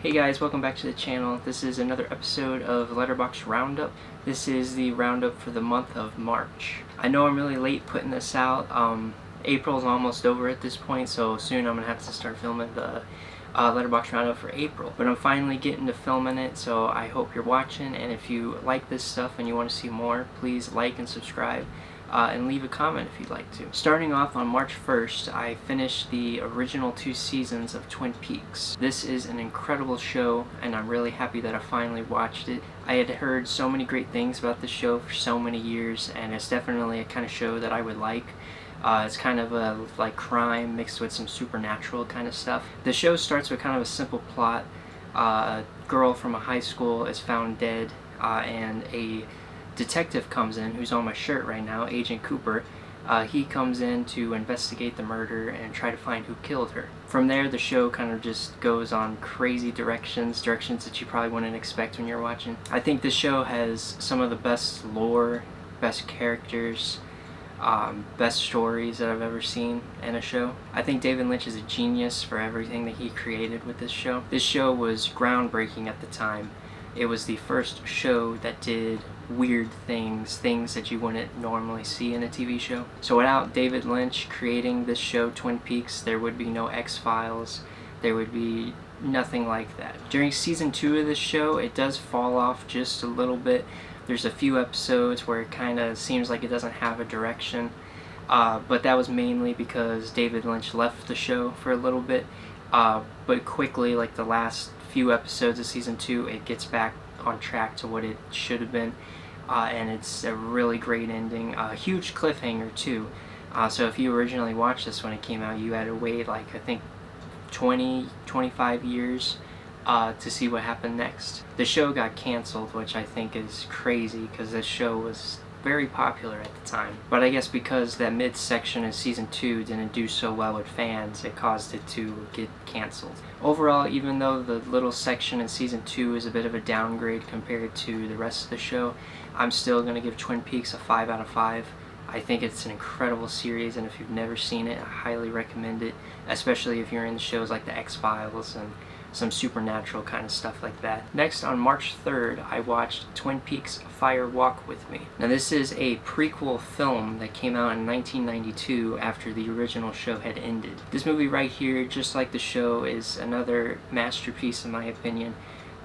Hey guys, welcome back to the channel. This is another episode of Letterboxd Roundup. This is the roundup for the month of March. I know I'm really late putting this out. April's almost over at this point, so soon I'm going to have to start filming the Letterboxd Roundup for April. But I'm finally getting to filming it, so I hope you're watching, and if you like this stuff and you want to see more, please like and subscribe. And leave a comment if you'd like to. Starting off on March 1st, I finished the original 2 seasons of Twin Peaks. This is an incredible show, and I'm really happy that I finally watched it. I had heard so many great things about this show for so many years, and it's definitely a kind of show that I would like. It's kind of a like crime mixed with some supernatural kind of stuff. The show starts with kind of a simple plot. A girl from a high school is found dead, and a detective comes in, who's on my shirt right now, Agent Cooper. He comes in to investigate the murder and try to find who killed her. From there, the show kind of just goes on crazy directions that you probably wouldn't expect when you're watching. I think this show has some of the best lore, best characters, best stories that I've ever seen in a show. I think David Lynch is a genius for everything that he created with this show. This show was groundbreaking at the time. It was the first show that did weird things that you wouldn't normally see in a TV show. So without David Lynch creating this show, Twin Peaks, there would be no X-Files. There would be nothing like that. During season 2 of this show, it does fall off just a little bit. There's a few episodes where it kind of seems like it doesn't have a direction. But that was mainly because David Lynch left the show for a little bit. But quickly, like the last few episodes of season 2, it gets back on track to what it should have been, and it's a really great ending. A huge cliffhanger too. So if you originally watched this when it came out, you had to wait like I think 25 years to see what happened next. The show got canceled, which I think is crazy because this show was very popular at the time. But I guess because that midsection in season 2 didn't do so well with fans, it caused it to get canceled. Overall, even though the little section in season 2 is a bit of a downgrade compared to the rest of the show, I'm still going to give Twin Peaks a 5 out of 5. I think it's an incredible series, and if you've never seen it, I highly recommend it, especially if you're into shows like the X-Files and some supernatural kind of stuff like that. Next, on March 3rd, I watched Twin Peaks Fire Walk With Me. Now this is a prequel film that came out in 1992 after the original show had ended. This movie right here, just like the show, is another masterpiece in my opinion.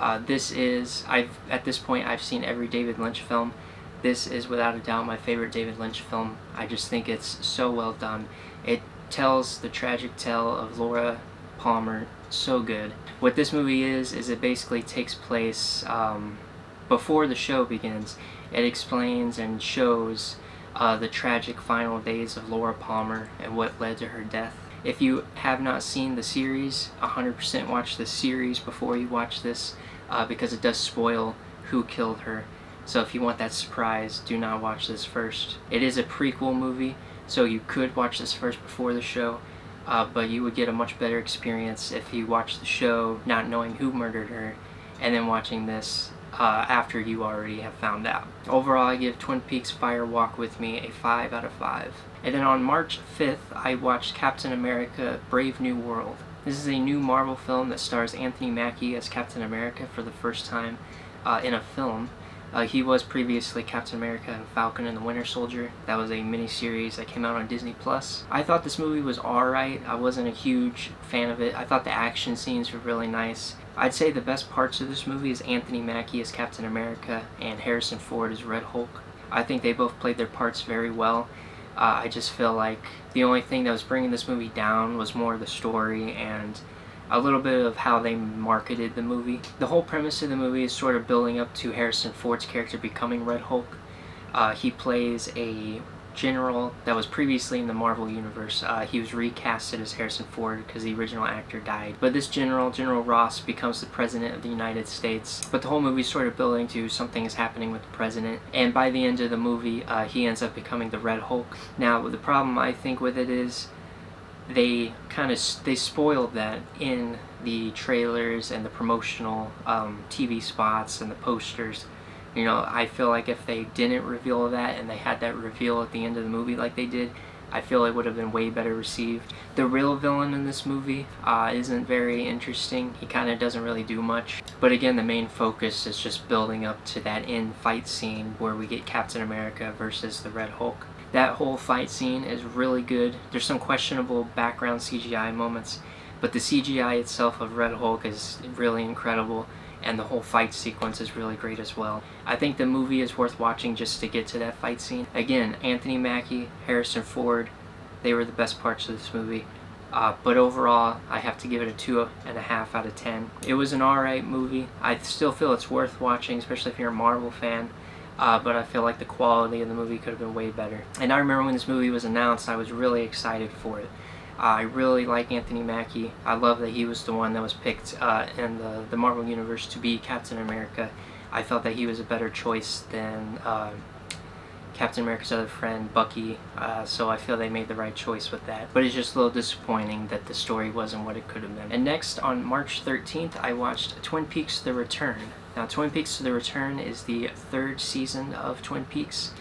At this point I've seen every David Lynch film. This is without a doubt my favorite David Lynch film. I just think it's so well done. It tells the tragic tale of Laura Palmer so good. What this movie is it basically takes place before the show begins. It explains and shows the tragic final days of Laura Palmer and what led to her death. If you have not seen the series, 100% watch the series before you watch this, because it does spoil who killed her. So if you want that surprise, do not watch this first. It is a prequel movie, so you could watch this first before the show. But you would get a much better experience if you watch the show not knowing who murdered her, and then watching this after you already have found out. Overall, I give Twin Peaks Fire Walk With Me a 5 out of 5. And then on March 5th, I watched Captain America Brave New World. This is a new Marvel film that stars Anthony Mackie as Captain America for the first time in a film. He was previously Captain America and Falcon and the Winter Soldier. That was a miniseries that came out on Disney+. I thought this movie was alright. I wasn't a huge fan of it. I thought the action scenes were really nice. I'd say the best parts of this movie is Anthony Mackie as Captain America and Harrison Ford as Red Hulk. I think they both played their parts very well. I just feel like the only thing that was bringing this movie down was more the story and a little bit of how they marketed the movie. The whole premise of the movie is sort of building up to Harrison Ford's character becoming Red Hulk. He plays a general that was previously in the Marvel Universe. He was recasted as Harrison Ford because the original actor died. But this General Ross, becomes the President of the United States. But the whole movie is sort of building to something is happening with the President. And by the end of the movie, he ends up becoming the Red Hulk. Now, the problem I think with it is they spoiled that in the trailers and the promotional TV spots and the posters. You know, I feel like if they didn't reveal that and they had that reveal at the end of the movie like they did, I feel it would have been way better received. The real villain in this movie isn't very interesting. He kind of doesn't really do much. But again, the main focus is just building up to that end fight scene where we get Captain America versus the Red Hulk. That whole fight scene is really good. There's some questionable background CGI moments, but the CGI itself of Red Hulk is really incredible, and the whole fight sequence is really great as well. I think the movie is worth watching just to get to that fight scene. Again, Anthony Mackie, Harrison Ford, they were the best parts of this movie. But overall, I have to give it a 2.5 out of 10. It was an alright movie. I still feel it's worth watching, especially if you're a Marvel fan. But I feel like the quality of the movie could have been way better. And I remember when this movie was announced, I was really excited for it. I really like Anthony Mackie. I love that he was the one that was picked in the Marvel Universe to be Captain America. I felt that he was a better choice than Captain America's other friend, Bucky, so I feel they made the right choice with that. But it's just a little disappointing that the story wasn't what it could have been. And next, on March 13th, I watched Twin Peaks: The Return. Now, Twin Peaks: The Return is the 3rd season of Twin Peaks.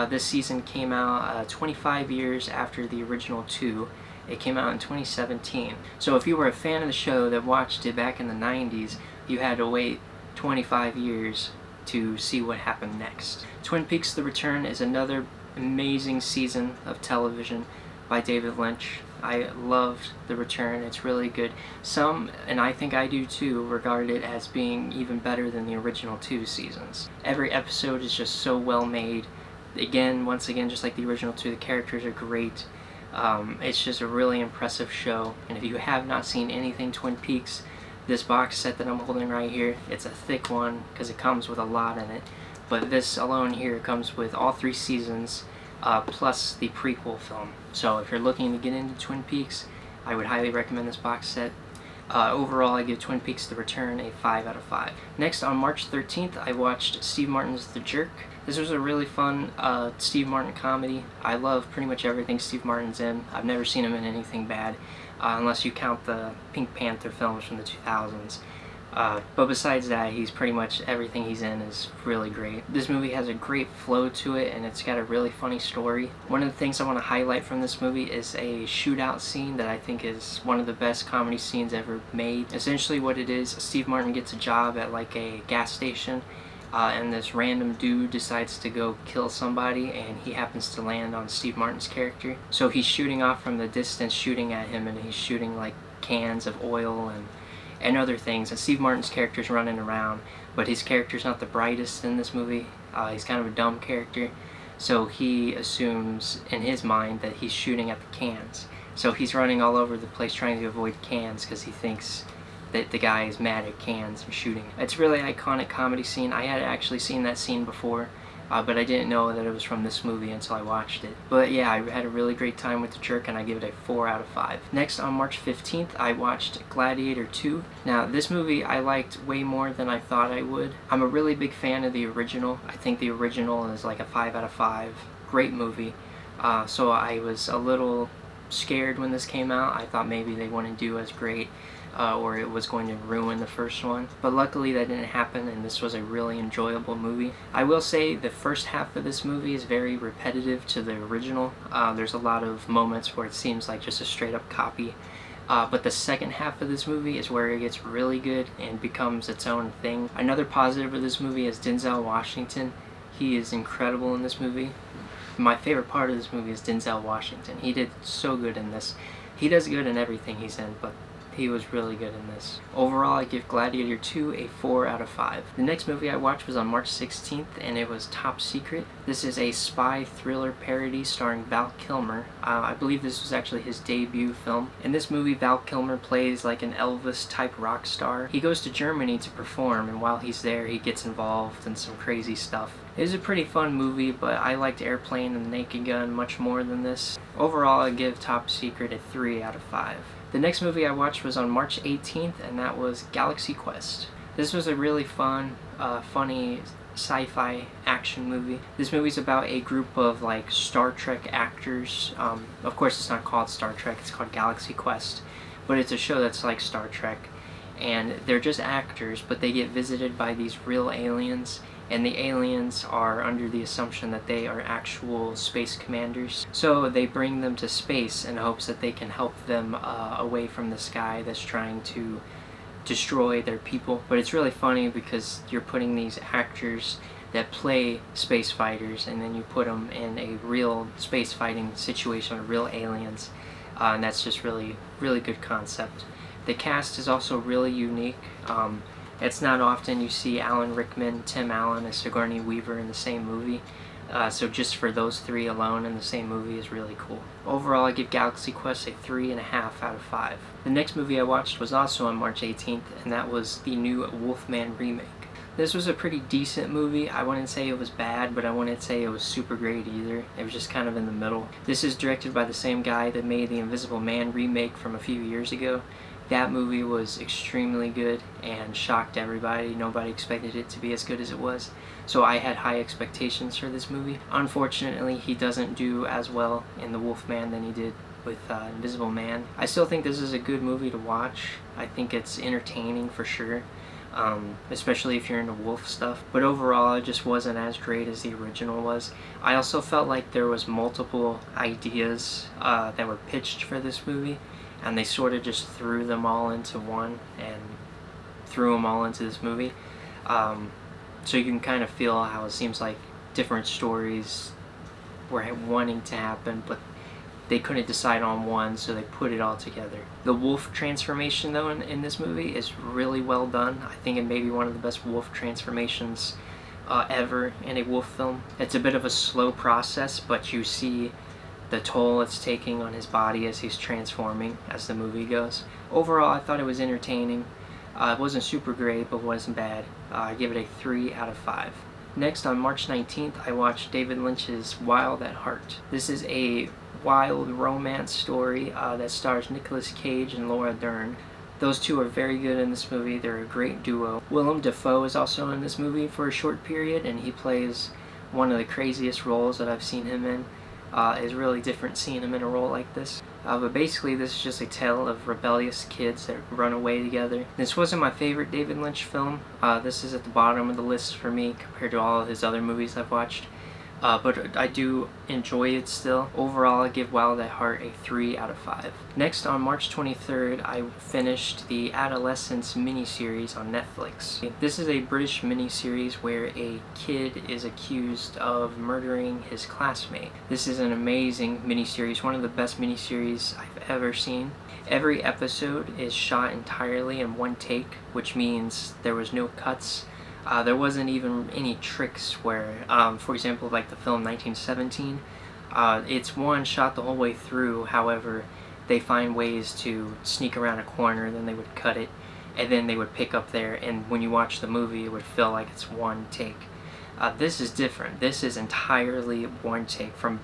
This season came out 25 years after the original 2. It came out in 2017. So if you were a fan of the show that watched it back in the 90s, you had to wait 25 years to see what happened next. Twin Peaks: The Return is another amazing season of television by David Lynch. I loved The Return. It's really good. Some, and I think I do too, regard it as being even better than the original 2 seasons. Every episode is just so well made. Once again, just like the original 2, the characters are great. It's just a really impressive show. And if you have not seen anything Twin Peaks, this box set that I'm holding right here, it's a thick one because it comes with a lot in it. But this alone here comes with all 3 seasons, plus the prequel film. So if you're looking to get into Twin Peaks, I would highly recommend this box set. Overall, I give Twin Peaks: The Return a 5 out of 5. Next, on March 13th, I watched Steve Martin's The Jerk. This was a really fun Steve Martin comedy. I love pretty much everything Steve Martin's in. I've never seen him in anything bad, unless you count the Pink Panther films from the 2000s. But besides that, he's pretty much everything he's in is really great. This movie has a great flow to it, and it's got a really funny story. One of the things I want to highlight from this movie is a shootout scene that I think is one of the best comedy scenes ever made. Essentially what it is, Steve Martin gets a job at like a gas station, and this random dude decides to go kill somebody, and he happens to land on Steve Martin's character. So he's shooting off from the distance, shooting at him, and he's shooting like cans of oil and other things, and Steve Martin's character's running around, but his character's not the brightest in this movie. He's kind of a dumb character, so he assumes in his mind that he's shooting at the cans. So he's running all over the place trying to avoid cans because he thinks that the guy is mad at cans and shooting. It's a really iconic comedy scene. I had actually seen that scene before, but I didn't know that it was from this movie until I watched it. But yeah, I had a really great time with The Jerk, and I give it a 4 out of 5. Next, on March 15th, I watched Gladiator 2. Now, this movie I liked way more than I thought I would. I'm a really big fan of the original. I think the original is like a 5 out of 5. Great movie. So I was a little scared when this came out. I thought maybe they wouldn't do as great, or it was going to ruin the first one. But luckily that didn't happen, and this was a really enjoyable movie. I will say the first half of this movie is very repetitive to the original. There's a lot of moments where it seems like just a straight up copy. But the second half of this movie is where it gets really good and becomes its own thing. Another positive of this movie is Denzel Washington. He is incredible in this movie. My favorite part of this movie is Denzel Washington. He did so good in this. He does good in everything he's in, but he was really good in this. Overall, I give Gladiator 2 a 4 out of 5. The next movie I watched was on March 16th, and it was Top Secret. This is a spy thriller parody starring Val Kilmer. I believe this was actually his debut film. In this movie, Val Kilmer plays like an Elvis-type rock star. He goes to Germany to perform, and while he's there, he gets involved in some crazy stuff. It was a pretty fun movie, but I liked Airplane and The Naked Gun much more than this. Overall, I give Top Secret a 3 out of 5. The next movie I watched was on March 18th, and that was Galaxy Quest. This was a really fun, funny sci-fi action movie. This movie's about a group of like Star Trek actors. Of course, it's not called Star Trek, it's called Galaxy Quest, but it's a show that's like Star Trek, and they're just actors, but they get visited by these real aliens, and the aliens are under the assumption that they are actual space commanders. So they bring them to space in hopes that they can help them away from the sky that's trying to destroy their people. But it's really funny because you're putting these actors that play space fighters, and then you put them in a real space fighting situation with real aliens, and that's just really good concept. The cast is also really unique. It's not often you see Alan Rickman, Tim Allen, and Sigourney Weaver in the same movie. So just for those three alone in the same movie is really cool. Overall, I give Galaxy Quest a 3.5 out of 5. The next movie I watched was also on March 18th, and that was the new Wolfman remake. This was a pretty decent movie. I wouldn't say it was bad, but I wouldn't say it was super great either. It was just kind of in the middle. This is directed by the same guy that made the Invisible Man remake from a few years ago. That movie was extremely good and shocked everybody. Nobody expected it to be as good as it was. So I had high expectations for this movie. Unfortunately, he doesn't do as well in The Wolfman than he did with Invisible Man. I still think this is a good movie to watch. I think it's entertaining for sure. Especially if you're into wolf stuff. But overall, it just wasn't as great as the original was. I also felt like there was multiple ideas that were pitched for this movie, and they sort of just threw them all into one and threw them all into this movie. So you can kind of feel how it seems like different stories were wanting to happen, but they couldn't decide on one, so they put it all together. The wolf transformation, though, in this movie is really well done. I think it may be one of the best wolf transformations ever in a wolf film. It's a bit of a slow process, but you see the toll it's taking on his body as he's transforming as the movie goes. Overall, I thought it was entertaining. It wasn't super great, but wasn't bad. I give it a 3 out of 5. Next, on March 19th, I watched David Lynch's Wild at Heart. This is a wild romance story that stars Nicolas Cage and Laura Dern. Those two are very good in this movie. They're a great duo. Willem Dafoe is also in this movie for a short period, and he plays one of the craziest roles that I've seen him in. It's really different seeing him in a role like this. But basically, this is just a tale of rebellious kids that run away together. This wasn't my favorite David Lynch film. This is at the bottom of the list for me compared to all of his other movies I've watched. But I do enjoy it still. Overall, I give Wild at Heart a 3 out of 5. Next, on March 23rd, I finished the Adolescence miniseries on Netflix. This is a British miniseries where a kid is accused of murdering his classmate. This is an amazing miniseries, one of the best miniseries I've ever seen. Every episode is shot entirely in one take, which means there was no cuts. There wasn't even any tricks where, for example, like the film 1917, it's one shot the whole way through. However, they find ways to sneak around a corner, then they would cut it, and then they would pick up there, and when you watch the movie, it would feel like it's one take. This is different. This is entirely one take, from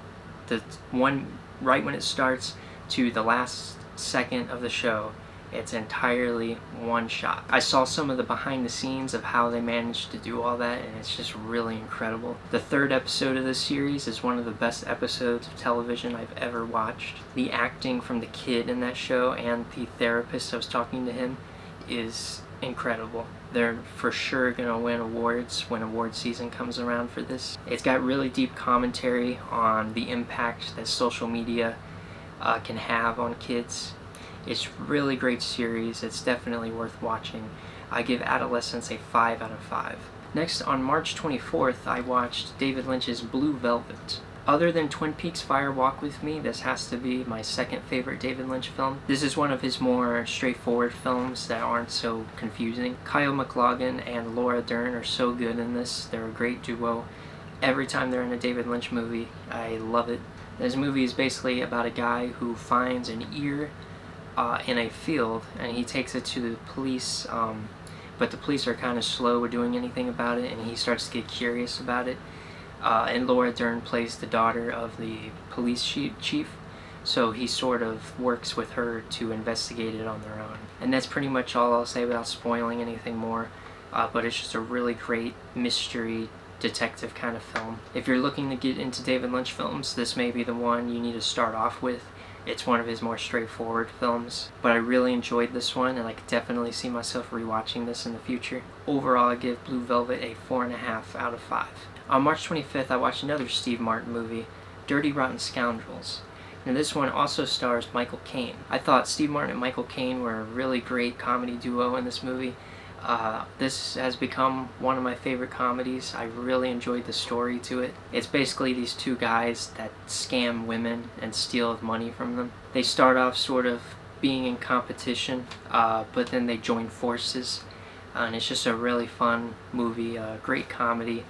the one right when it starts to the last second of the show. It's entirely one shot. I saw some of the behind the scenes of how they managed to do all that, and it's just really incredible. The third episode of this series is one of the best episodes of television I've ever watched. The acting from the kid in that show and the therapist that was talking to him is incredible. They're for sure going to win awards when award season comes around for this. It's got really deep commentary on the impact that social media can have on kids. It's a really great series. It's definitely worth watching. I give Adolescence a 5 out of 5. Next, on March 24th, I watched David Lynch's Blue Velvet. Other than Twin Peaks Fire Walk With Me, this has to be my second favorite David Lynch film. This is one of his more straightforward films that aren't so confusing. Kyle MacLachlan and Laura Dern are so good in this. They're a great duo. Every time they're in a David Lynch movie, I love it. This movie is basically about a guy who finds an ear in a field, and he takes it to the police, but the police are kind of slow with doing anything about it, and he starts to get curious about it. And Laura Dern plays the daughter of the police chief, so he sort of works with her to investigate it on their own. And that's pretty much all I'll say without spoiling anything more, but it's just a really great mystery detective kind of film. If you're looking to get into David Lynch films, this may be the one you need to start off with. It's one of his more straightforward films, but I really enjoyed this one, and I could definitely see myself rewatching this in the future. Overall, I give Blue Velvet a 4.5 out of 5. On March 25th, I watched another Steve Martin movie, Dirty Rotten Scoundrels. And this one also stars Michael Caine. I thought Steve Martin and Michael Caine were a really great comedy duo in this movie. This has become one of my favorite comedies. I really enjoyed the story to it. It's basically these two guys that scam women and steal money from them. They start off sort of being in competition, but then they join forces. And it's just a really fun movie, great comedy.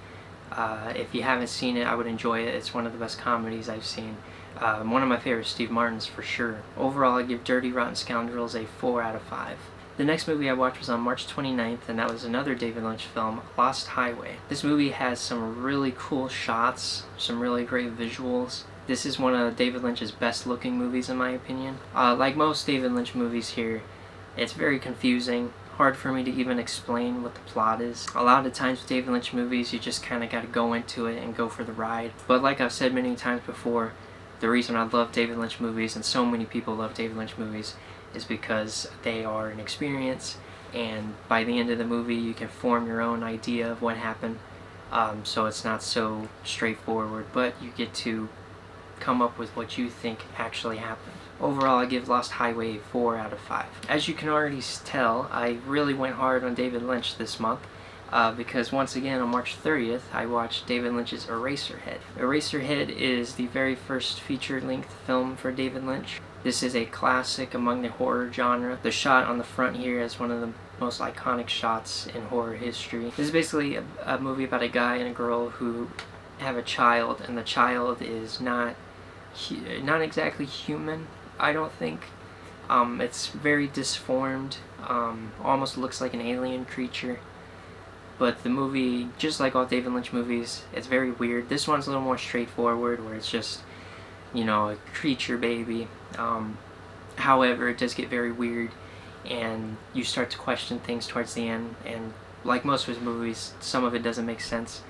If you haven't seen it, I would enjoy it. It's one of the best comedies I've seen. One of my favorite Steve Martins for sure. Overall, I give Dirty Rotten Scoundrels a 4 out of 5. The next movie I watched was on March 29th, and that was another David Lynch film, Lost Highway. This movie has some really cool shots, some really great visuals. This is one of David Lynch's best looking movies in my opinion. Like most David Lynch movies here, it's very confusing. Hard for me to even explain what the plot is. A lot of times with David Lynch movies, you just kind of got to go into it and go for the ride. But like I've said many times before, the reason I love David Lynch movies, and so many people love David Lynch movies, is because they are an experience, and by the end of the movie you can form your own idea of what happened. So it's not so straightforward, but you get to come up with what you think actually happened. Overall, I give Lost Highway a 4 out of 5. As you can already tell, I really went hard on David Lynch this month. Because once again on March 30th I watched David Lynch's Eraserhead. Eraserhead is the very first feature-length film for David Lynch. This is a classic among the horror genre. The shot on the front here is one of the most iconic shots in horror history. This is basically a movie about a guy and a girl who have a child, and the child is not exactly human, I don't think. It's very disformed, almost looks like an alien creature. But the movie, just like all David Lynch movies, it's very weird. This one's a little more straightforward, where it's just, a creature baby. However, it does get very weird, and you start to question things towards the end, and like most of his movies, some of it doesn't make sense.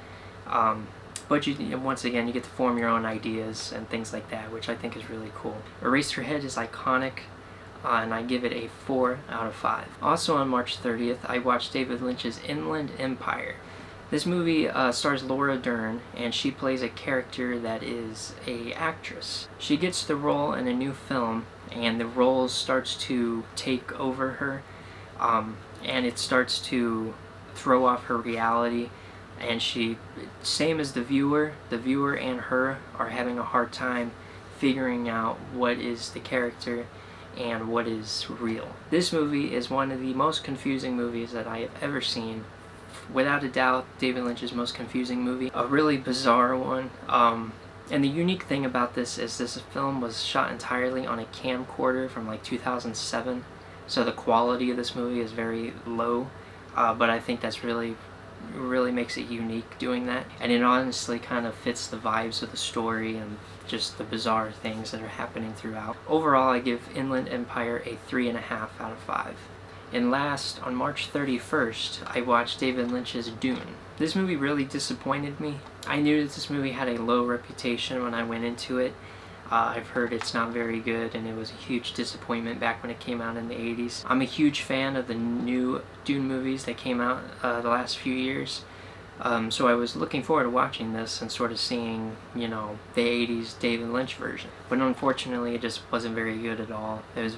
But once again, you get to form your own ideas and things like that, which I think is really cool. Eraserhead is iconic. And I give it a 4 out of 5. Also on March 30th, I watched David Lynch's Inland Empire. This movie stars Laura Dern, and she plays a character that is an actress. She gets the role in a new film, and the role starts to take over her, and it starts to throw off her reality. And same as the viewer and her are having a hard time figuring out what is the character and what is real. This movie is one of the most confusing movies that I have ever seen. Without a doubt, David Lynch's most confusing movie. A really bizarre one. And the unique thing about this is this film was shot entirely on a camcorder from like 2007. So the quality of this movie is very low. But I think that's really makes it unique doing that. And it honestly kind of fits the vibes of the story and just the bizarre things that are happening throughout. Overall, I give Inland Empire a 3.5 out of 5. And last, on March 31st, I watched David Lynch's Dune. This movie really disappointed me. I knew that this movie had a low reputation when I went into it. I've heard it's not very good, and it was a huge disappointment back when it came out in the 80s. I'm a huge fan of the new Dune movies that came out the last few years. So I was looking forward to watching this and sort of seeing, the 80s David Lynch version. But unfortunately, it just wasn't very good at all. It was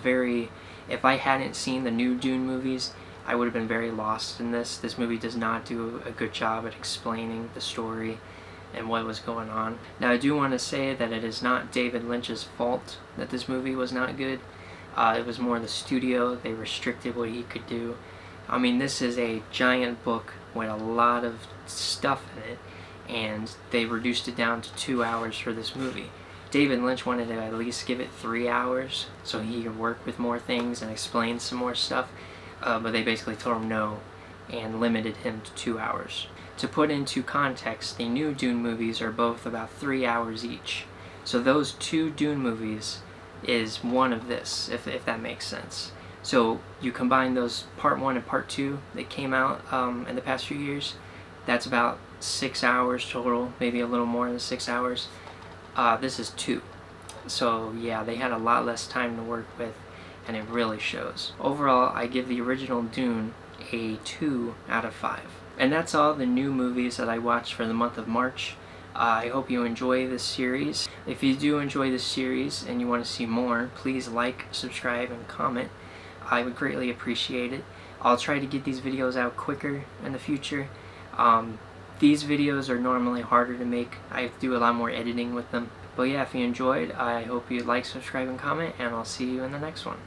if I hadn't seen the new Dune movies, I would have been very lost in this. This movie does not do a good job at explaining the story and what was going on. Now, I do want to say that it is not David Lynch's fault that this movie was not good. It was more the studio. They restricted what he could do. I mean, this is a giant book with a lot of stuff in it, and they reduced it down to 2 hours for this movie. David Lynch wanted to at least give it 3 hours so he could work with more things and explain some more stuff, but they basically told him no and limited him to 2 hours. To put into context, the new Dune movies are both about 3 hours each. So those two Dune movies is one of this, if that makes sense. So you combine those part 1 and part 2 that came out in the past few years, that's about 6 hours total, maybe a little more than 6 hours. This is 2. So yeah, they had a lot less time to work with, and it really shows. Overall, I give the original Dune a 2 out of 5. And that's all the new movies that I watched for the month of March. I hope you enjoy this series. If you do enjoy this series and you want to see more, please like, subscribe, and comment. I would greatly appreciate it. I'll try to get these videos out quicker in the future. These videos are normally harder to make. I have to do a lot more editing with them. But yeah, if you enjoyed, I hope you like, subscribe, and comment, and I'll see you in the next one.